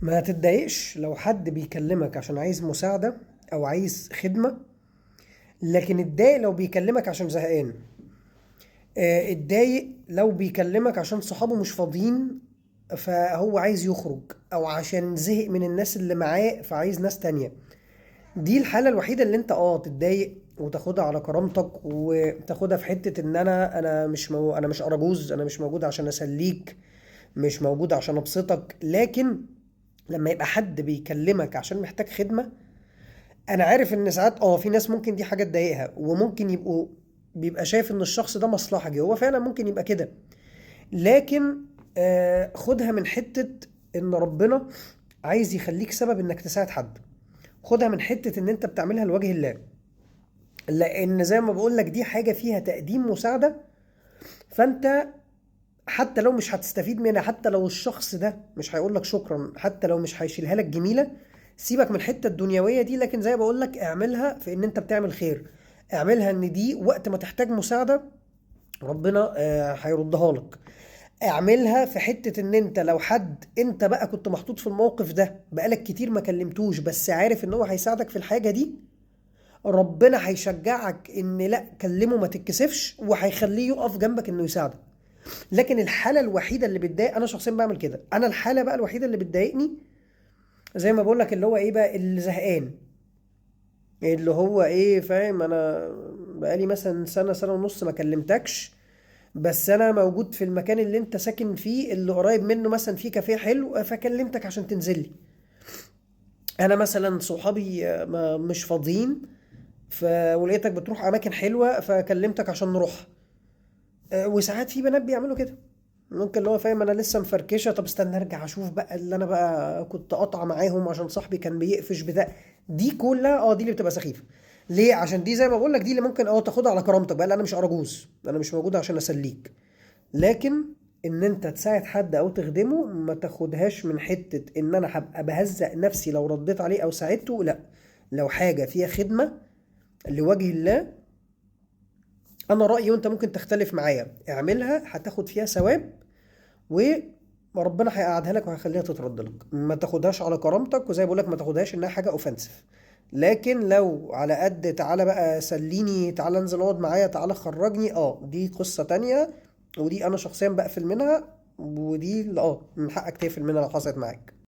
ما تتضايقش لو حد بيكلمك عشان عايز مساعدة أو عايز خدمة، لكن اتضايق لو بيكلمك عشان زهقان. اتضايق لو بيكلمك عشان صحابه مش فاضيين فهو عايز يخرج، أو عشان زهق من الناس اللي معاه فعايز ناس تانية. دي الحالة الوحيدة اللي انت تتضايق وتاخدها على كرامتك، وتاخدها في حتة ان انا مش اراجوز، انا مش موجود عشان اسليك، مش موجود عشان ابسطك. لكن لما يبقى حد بيكلمك عشان محتاج خدمة، انا عارف ان ساعات في ناس ممكن دي حاجة تضايقها، وممكن بيبقى شايف ان الشخص ده مصلحجي، هو فعلا ممكن يبقى كده. لكن خدها من حتة ان ربنا عايز يخليك سبب انك تساعد حد. خدها من حتة ان انت بتعملها لوجه الله، لان زي ما بقول لك دي حاجة فيها تقديم مساعدة. فانت حتى لو مش هتستفيد منها، حتى لو الشخص ده مش هيقول لك شكرا، حتى لو مش هيشيلها لك جميلة، سيبك من الحتة الدنيوية دي. لكن زي ما بقول لك اعملها في ان انت بتعمل خير. اعملها ان دي وقت ما تحتاج مساعدة ربنا هيردها لك. اعملها في حتة ان انت لو حد انت بقى كنت محطوط في الموقف ده بقالك كتير ما كلمتوش، بس عارف ان هو هيساعدك في الحاجة دي، ربنا هيشجعك ان لا كلمه ما تتكسفش، وهيخليه يقف جنبك انه يساعدك. لكن الحاله الوحيده اللي بتضايق، انا شخصيا بعمل كده، انا الحاله بقى الوحيده اللي بتضايقني زي ما بقول لك اللي هو ايه بقى، اللي زهقان، اللي هو ايه، فاهم؟ انا بقالي مثلا سنه سنه ونص ما كلمتكش، بس انا موجود في المكان اللي انت ساكن فيه اللي قريب منه، مثلا في كافيه حلو فكلمتك عشان تنزل لي. انا مثلا صحابي مش فاضيين، ولقيتك بتروح اماكن حلوه فكلمتك عشان نروح. وساعات في بنات بيعملوا كده، ممكن اللي هو فاهم انا لسه مفركشه، طب استنى ارجع اشوف بقى اللي انا بقى كنت قاطعه معاهم عشان صاحبي كان بيقفش بتاع. دي كلها دي اللي بتبقى سخيفه. ليه؟ عشان دي زي ما بقول لك، دي اللي ممكن تاخدها على كرامتك بقى، لا انا مش ارجوز، انا مش موجود عشان اسليك. لكن ان انت تساعد حد او تخدمه، ما تاخدهاش من حته ان انا هبقى بهزق نفسي لو رديت عليه او ساعدته، لا. لو حاجه فيها خدمه لوجه الله، انا رايي وانت ممكن تختلف معايا، اعملها هتاخد فيها ثواب، وربنا هيقعدها لك وهيخليها تترد لك. ما تاخدهاش على كرامتك، وزي بقول لك ما تاخدهاش انها حاجه اوفنسيف. لكن لو على قد تعالى بقى سليني، تعالى انزل اقعد معايا، تعالى خرجني، دي قصه تانية، ودي انا شخصيا بقفل منها، ودي من حقك تقفل منها لو حصلت معاك.